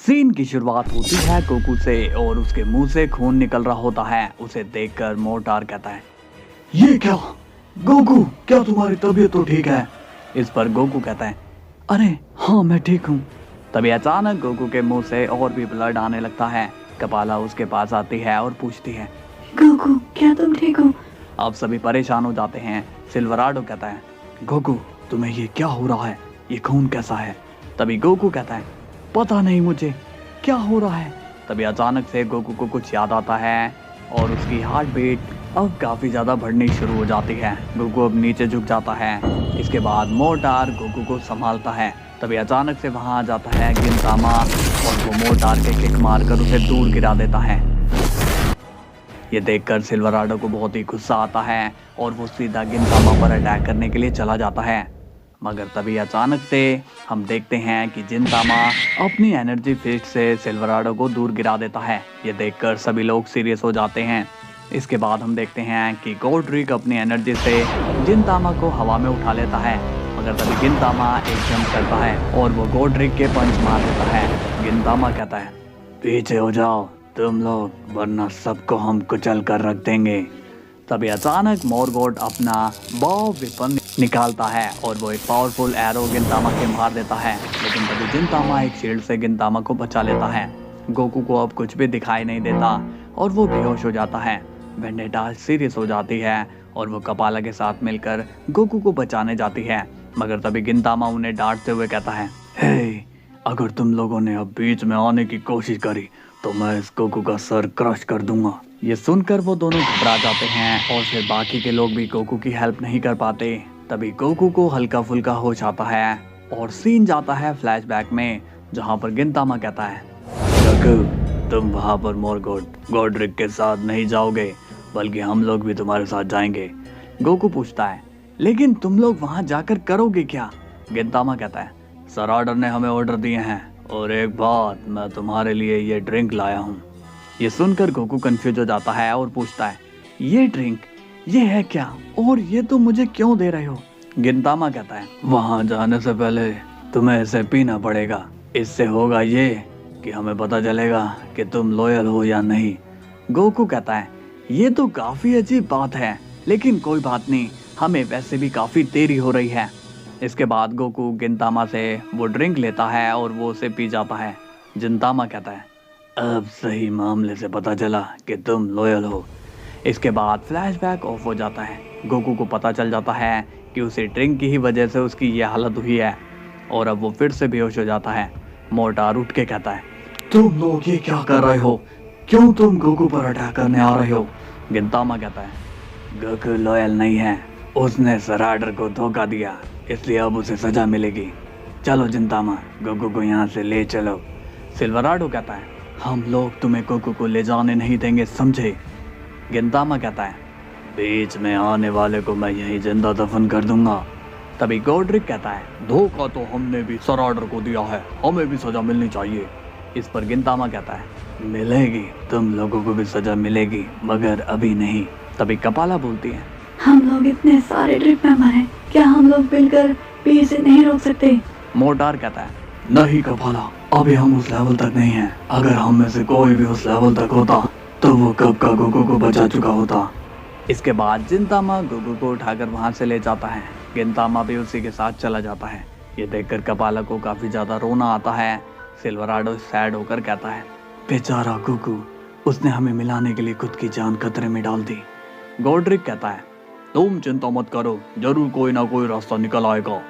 Scene की शुरुआत होती है गोकू से और उसके मुंह से खून निकल रहा होता है। उसे देखकर मोटार कहता है, ये क्या गोकू, क्या तुम्हारी तबीयत तो ठीक है? इस पर गोकू कहता है, अरे हाँ मैं ठीक हूँ। तभी अचानक गोकू के मुंह से और भी ब्लड आने लगता है। कपाला उसके पास आती है और पूछती है, गोकू क्या तुम ठीक हो? अब सभी परेशान हो जाते हैं। सिल्वराडो कहता है, गोकू तुम्हें ये क्या हो रहा है, ये खून कैसा है? तभी गोकू कहता है, पता नहीं मुझे क्या हो रहा है। तभी अचानक से गोकू को कुछ याद आता है और उसकी हार्ट बीट अब काफी ज्यादा बढ़नी शुरू हो जाती है। गोकू अब नीचे झुक जाता है। इसके बाद मोटार गोकू को संभालता है। तभी अचानक से वहां आ जाता है गिनतामा और वो मोटार के किक मारकर उसे दूर गिरा देता है। ये देखकर सिल्वराडो को बहुत ही गुस्सा आता है और वो सीधा गिनतामा पर अटैक करने के लिए चला जाता है। मगर तभी अचानक से हम देखते हैं कि जिनतामा अपनी एनर्जी फिस्ट से सिल्वराडो को दूर गिरा देता है। ये देखकर सभी लोग सीरियस हो जाते हैं। इसके बाद हम देखते हैं कि गोड्रिक अपनी एनर्जी से जिनतामा को हवा में उठा लेता है। मगर तभी गिनतामा एक जंप करता है और वो गोड्रिक के पंच मार देता है। गिनतामा कहता है, पीछे हो जाओ तुम लोग, वरना सबको हम कुचल कर रख देंगे। तभी अचानक मोरगोट अपना बॉ वेपन निकालता है और वो एक पावरफुल एरो गिनतामा के मार देता है। लेकिन तभी जिनतामा एक शील्ड से गिनतामा को बचा लेता है। गोकू को अब कुछ भी दिखाई नहीं देता और वो बेहोश हो जाता है। वेंडेटा सीरियस हो जाती है और वो कपाला के साथ मिलकर गोकू को बचाने जाती है। मगर तभी गिनतामा उन्हें डांटते हुए कहता है, हे, अगर तुम लोगों ने अब बीच में आने की कोशिश करी तो मैं इस गोकू का सर क्रश कर दूंगा। ये सुनकर वो दोनों घबरा जाते हैं और फिर बाकी के लोग भी गोकू की हेल्प नहीं कर पाते। तभी गोकू को हल्का फुल्का होश आता है और सीन जाता है फ्लैशबैक में, जहाँ पर गिनतामा कहता है, गोकू तुम वहाँ पर गोड्रिक के साथ नहीं जाओगे, बल्कि हम लोग भी तुम्हारे साथ जाएंगे। गोकू पूछता है, लेकिन तुम लोग वहाँ जाकर करोगे क्या? गिनतामा कहता है, सर ऑर्डर ने हमें ऑर्डर दिए हैं और एक बात, मैं तुम्हारे लिए ये ड्रिंक लाया हूँ। ये सुनकर गोकू कंफ्यूज हो जाता है और पूछता है, ये ड्रिंक ये है क्या, और ये तुम मुझे क्यों दे रहे हो? गिनतामा कहता है, वहां जाने से पहले तुम्हें इसे पीना पड़ेगा। इससे होगा ये कि हमें पता चलेगा कि तुम लॉयल हो या नहीं। गोकू कहता है, ये तो काफी अजीब बात है, लेकिन कोई बात नहीं, हमें वैसे भी काफी देरी हो रही है। इसके बाद गोकू गिनतामा से वो ड्रिंक लेता है और वो उसे पी जाता है। जिनतामा कहता है, अब सही मामले से पता चला कि तुम लॉयल हो। इसके बाद फ्लैशबैक ऑफ हो जाता है। गोकू को पता चल जाता है कि उसे ड्रिंक की ही वजह से उसकी ये हालत हुई है और अब वो फिर से बेहोश हो जाता है। मोटार उठ के कहता है, तुम लोग ये क्या कर रहे हो? क्यों तुम गोकू पर अटैक करने आ रहे हो? गिनतामा कहता है, गोकू लॉयल नहीं है, उसने सर ऑर्डर को धोखा दिया, इसलिए अब उसे सजा मिलेगी। चलो जिनतामा, गोकू को यहाँ से ले चलो। सिल्वराडो कहता है, हम लोग तुम्हें गोकू को ले जाने नहीं देंगे, समझे? गिनतामा कहता है, बीच में आने वाले को मैं यहीं जिंदा दफन कर दूंगा। तभी गोड्रिक कहता है, धोखा तो हमने भी सर ऑर्डर को दिया है, हमें भी सजा मिलनी चाहिए। इस पर गिनतामा कहता है, मिलेगी, तुम लोगों को भी सजा मिलेगी, मगर अभी नहीं। तभी कपाला बोलती है, हम लोग इतने सारे ट्रिप में मरे, क्या हम लोग मिलकर भी इसे नहीं रोक सकते? मोटार कहता है, नहीं कपाला, अभी हम उस लेवल तक नहीं हैं। अगर हम में से कोई भी उस लेवल तक होता तो वो कब का गोकू को बचा चुका होता। इसके बाद जिनतामा गोकू को उठाकर वहां से ले जाता है। गिनतामा भी उसी के साथ चला जाता है। ये देखकर कपाला को काफी ज्यादा रोना आता है। सिल्वराडो सैड होकर कहता है, बेचारा गोकू, उसने हमें मिलाने के लिए खुद की जान खतरे में डाल दी। गोड्रिक कहता है, तुम चिंता मत करो, जरूर कोई ना कोई रास्ता निकल आएगा।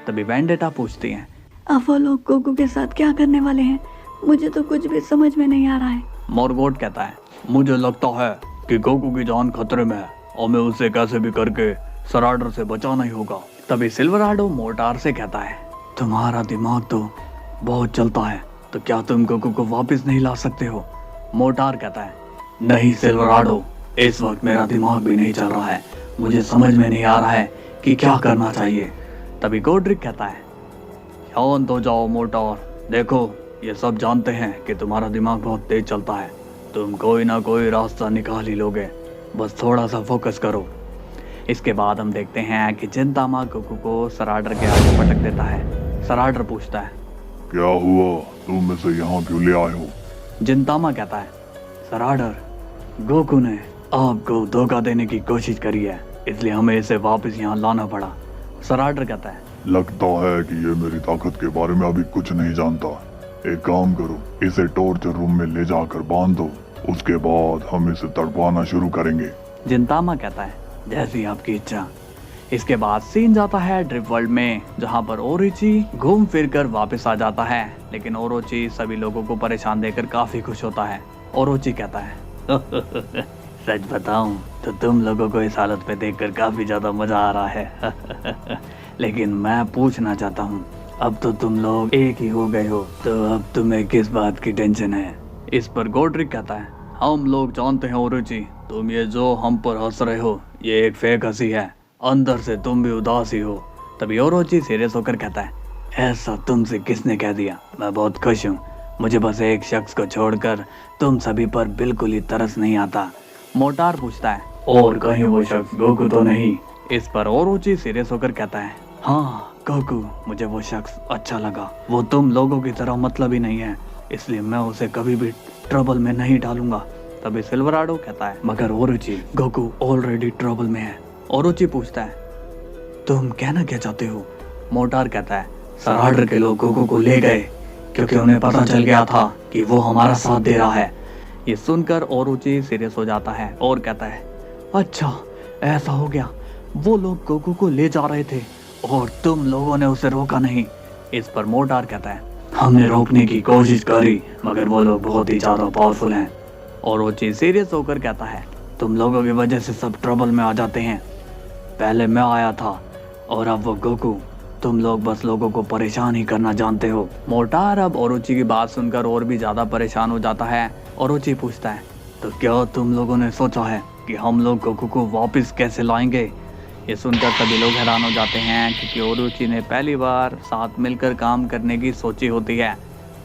तभी वेंडेटा पूछती है, अब वो लोग गोकू के साथ क्या करने वाले हैं? मुझे तो कुछ भी समझ में नहीं आ रहा है। मोरगोट कहता है, मुझे लगता है कि गोकू की जान खतरे में है, हमें उसे कैसे भी करके सर ऑर्डर से बचाना ही होगा। तभी सिल्वराडो मोटार से कहता है, तुम्हारा दिमाग तो बहुत चलता है, तो क्या तुम गोकू को वापस नहीं ला सकते हो? मोटार कहता है, नहीं सिल्वराडो, इस वक्त मेरा दिमाग भी नहीं चल रहा है, मुझे समझ में नहीं आ रहा है कि क्या करना चाहिए। तभी गोड्रिक कहता है, शांत हो जाओ मोटार, देखो ये सब जानते हैं कि तुम्हारा दिमाग बहुत तेज चलता है, तुम कोई ना कोई रास्ता निकाल ही लोगे, बस थोड़ा सा फोकस करो। इसके बाद हम देखते हैं कि जिनतामा गोकू को सर ऑर्डर के आगे पटक देता है। सर ऑर्डर पूछता है, क्या हुआ, तुम इसे यहाँ क्यों ले आए हो? जिंतामा कहता है, सराडर, गोकू ने आपको धोखा देने की कोशिश करी है, इसलिए हमें इसे वापस यहाँ लाना पड़ा। सराडर कहता है, लगता है कि ये मेरी ताकत के बारे में अभी कुछ नहीं जानता। एक काम करो, इसे टॉर्चर रूम में ले जाकर बांध दो, उसके बाद हम इसे तड़पाना शुरू करेंगे। जिंतामा कहता है, जैसी आपकी इच्छा। इसके बाद सीन जाता है ड्रिप वर्ल्ड में, जहाँ पर ओरोची घूम फिर कर वापस आ जाता है, लेकिन ओरोची सभी लोगों को परेशान देकर काफी खुश होता है। ओरोची कहता है, सच बताऊं तो तुम लोगों को इस हालत पे देखकर काफी ज्यादा मजा आ रहा है। लेकिन मैं पूछना चाहता हूँ, अब तो तुम लोग एक ही हो गए हो, तो अब तुम्हें किस बात की टेंशन है? इस पर गोड्रिक कहता है, हम लोग जानते हैं ओरोची, तुम ये जो हम पर हंस रहे हो ये एक फेक हंसी है, अंदर से तुम भी उदास ही हो। तभी ओरोची सीरियस होकर कहता है, ऐसा तुमसे किसने कह दिया? मैं बहुत खुश हूँ, मुझे बस एक शख्स को छोड़कर तुम सभी पर बिल्कुल ही तरस नहीं आता। मोटार पूछता है, और कहीं वो शख्स गोकू तो नहीं? इस पर ओरोची सीरियस होकर कहता है, हाँ गोकू, मुझे वो शख्स अच्छा लगा, वो तुम लोगों की तरह मतलब ही नहीं है, इसलिए मैं उसे कभी भी ट्रबल में नहीं डालूंगा। तभी सिल्वराडो कहता है, मगर ओरोची, गोकू ऑलरेडी ट्रबल में है। ओरोची पूछता है, तुम कहना क्या चाहते हो? मोटार कहता है, सराडर के लोग गोकू को ले गए क्योंकि उन्हें पता चल गया था कि वो हमारा साथ दे रहा है। ये सुनकर ओरोची सीरियस हो जाता है और कहता है, अच्छा ऐसा हो गया, वो लोग गोकू को ले जा रहे थे और तुम लोगों ने उसे रोका नहीं। इस पर मोटार कहता है, हमने रोकने की कोशिश करी मगर वो लोग बहुत ही ज्यादा पावरफुल हैं। ओरोची सीरियस होकर कहता है, तुम लोगों की वजह से सब ट्रबल में आ जाते हैं, पहले मैं आया था और अब वो गोकू, तुम लोग बस लोगों को परेशान ही करना जानते हो। मोटार अब ओरोची की बात सुनकर और भी ज्यादा परेशान हो जाता है। ओरोची पूछता है, तो क्या तुम लोगों ने सोचा है कि हम लोग गोकू को वापस कैसे लाएंगे? ये सुनकर सभी लोग हैरान हो जाते हैं क्योंकि ओरोची ने पहली बार साथ मिलकर काम करने की सोची होती है।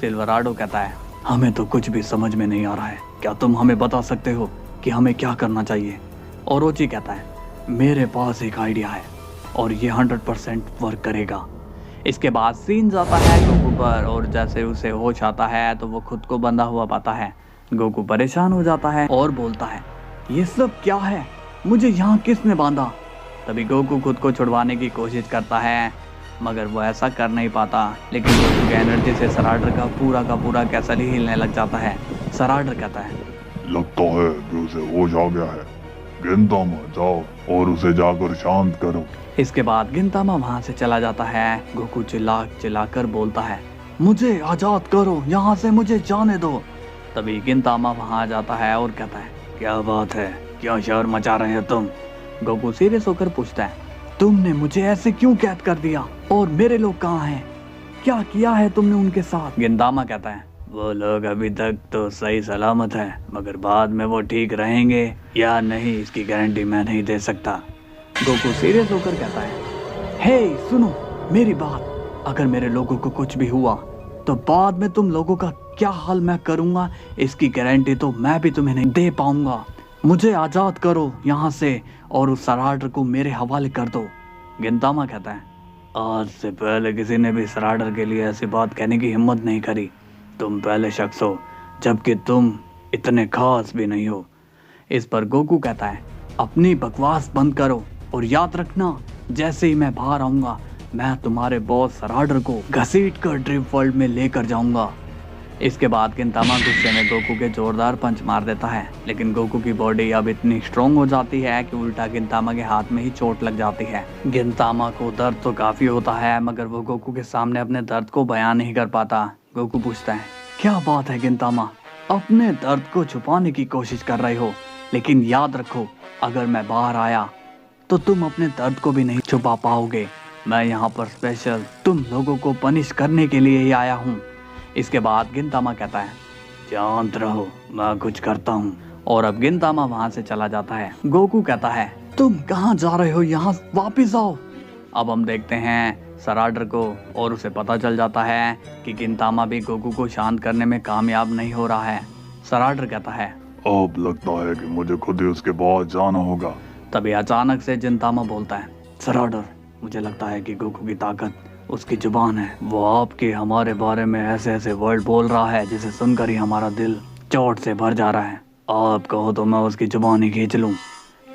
सिल्वराडो कहता है, हमें तो कुछ भी समझ में नहीं आ रहा है, क्या तुम हमें बता सकते हो कि हमें क्या करना चाहिए? ओरोची कहता है, मेरे पास एक आइडिया है और ये 100% वर्क करेगा। इसके बाद सीन जाता है गोकू पर और जैसे उसे होश आता है तो वो खुद को बंधा हुआ पाता है। गोकू परेशान हो जाता है और बोलता है, ये सब क्या है, मुझे यहाँ किसने बांधा? तभी गोकू खुद को छुड़वाने की कोशिश करता है मगर वो ऐसा कर नहीं पाता, लेकिन गोकू की एनर्जी से सराडर का पूरा कैसल ही हिलने लग जाता है। सराडर कहता है, लगता है कि उसे होश आ गया है, गिनतामा जाओ और उसे जाकर शांत करो। इसके बाद गिनतामा वहां से चला जाता है। गोकू चिल्लाकर बोलता है, मुझे आजाद करो, यहाँ से मुझे जाने दो। तभी गिनतामा वहां आ जाता है और कहता है, क्या बात है, क्यों शोर मचा रहे हो तुम? गोकू सीरियस होकर पूछता है, तुमने मुझे ऐसे क्यों कैद कर दिया और मेरे लोग कहाँ हैं? क्या किया है तुमने उनके साथ? गिनतामा कहता है, वो लोग अभी तक तो सही सलामत है मगर बाद में वो ठीक रहेंगे या नहीं इसकी गारंटी मैं नहीं दे सकता। गोकू सीरियस होकर कहता है, हे सुनो मेरी बात, अगर मेरे लोगों को कुछ भी हुआ तो बाद में तुम लोगों का क्या हाल मैं करूंगा इसकी गारंटी तो मैं भी तुम्हें नहीं दे पाऊंगा। मुझे आजाद करो यहाँ से और उस सराडर को मेरे हवाले कर दो। गिनतामा कहता है, आज से पहले किसी ने भी सराडर के लिए ऐसी बात कहने की हिम्मत नहीं करी, तुम पहले शख्स हो जबकि तुम इतने खास भी नहीं हो। इस पर गोकू कहता है, अपनी बकवास बंद करो और याद रखना, जैसे ही मैं बाहर आऊंगा मैं तुम्हारे बॉस सराडर को घसीट कर ड्रिप वर्ल्ड में लेकर जाऊंगा। इसके बाद गिनतामा गुस्से में गोकू के जोरदार पंच मार देता है, लेकिन गोकू की बॉडी अब इतनी स्ट्रॉन्ग हो जाती है कि उल्टा गिनतामा के हाथ में ही चोट लग जाती है। गिनतामा को दर्द तो काफी होता है मगर वो गोकू के सामने अपने दर्द को बयान नहीं कर पाता। गोकू पूछता है, क्या बात है गिनतामा, अपने दर्द को छुपाने की कोशिश कर रहे हो, लेकिन याद रखो अगर मैं बाहर आया तो तुम अपने दर्द को भी नहीं छुपा पाओगे। मैं यहाँ पर स्पेशल तुम लोगों को पनिश करने के लिए ही आया हूँ। इसके बाद गिनतामा कहता है, शांत रहो, मैं कुछ करता हूँ। और अब गिनतामा वहाँ से चला जाता है। गोकू कहता है, तुम कहाँ जा रहे हो, यहाँ वापिस आओ। अब हम देखते हैं सराडर को और उसे पता चल जाता है कि गिनतामा भी गोकू को शांत करने में कामयाब नहीं हो रहा है। सराडर कहता है, अब लगता है कि मुझे खुद ही उसके पास जाना होगा। तभी अचानक से गिनतामा बोलता है, सराडर, मुझे लगता है कि गोकू की ताकत उसकी जुबान है। वो आपके हमारे बारे में ऐसे ऐसे वर्ड बोल रहा है जिसे सुनकर ही हमारा दिल चोट से भर जा रहा है। आप कहो तो मैं उसकी जुबान ही खींच लूं।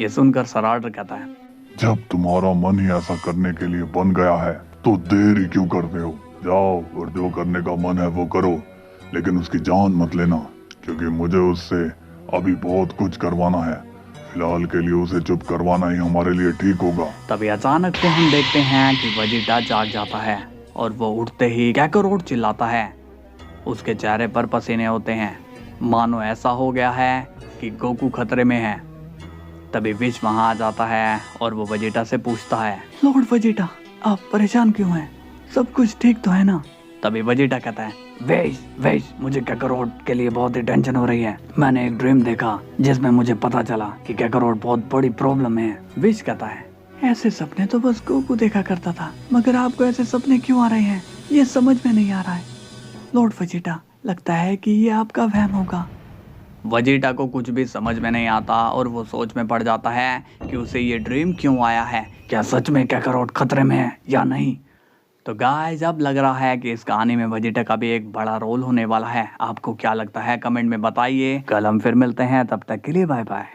ये सुनकर सर आर्डर कहता है, जब तुम्हारा मन ही ऐसा करने के लिए बन गया है तो देर ही क्यों करते हो? जाओ और जो करने का मन है वो करो, लेकिन उसकी जान मत लेना, क्योंकि मुझे उससे अभी बहुत कुछ करवाना है। फिलहाल के लिए उसे चुप करवाना ही हमारे लिए ठीक होगा। तभी अचानक से हम देखते हैं कि वेजिटा जाग जाता है और वो उठते ही कैकरोट चिल्लाता है। उसके चेहरे पर पसीने होते हैं, मानो ऐसा हो गया है कि गोकू खतरे में है। तभी विश वहां आ जाता है और वो वेजिटा से पूछता है, लॉर्ड वेजिटा, आप परेशान क्यों हैं? सब कुछ ठीक तो है ना? तभी वेजिटा कहता है, वेश मुझे कैकरोट के लिए बहुत ही टेंशन हो रही है। मैंने एक ड्रीम देखा जिसमें मुझे पता चला कि कैकरोट बहुत बड़ी प्रॉब्लम में है। विश कहता है, ऐसे सपने तो बस गोकू देखा करता था, मगर आपको ऐसे सपने क्यों आ रहे हैं? ये समझ में नहीं आ रहा है। लॉर्ड वेजिटा, लगता है कि ये आपका वहम होगा। वेजिटा को कुछ भी समझ में नहीं आता और वो सोच में पड़ जाता है कि उसे ये ड्रीम क्यों आया है। क्या सच में कैकरोट खतरे में है या नहीं? तो गाइस, अब लग रहा है कि इस कहानी में वेजिटा का भी एक बड़ा रोल होने वाला है। आपको क्या लगता है कमेंट में बताइए। कल हम फिर मिलते हैं, तब तक के लिए बाय बाय।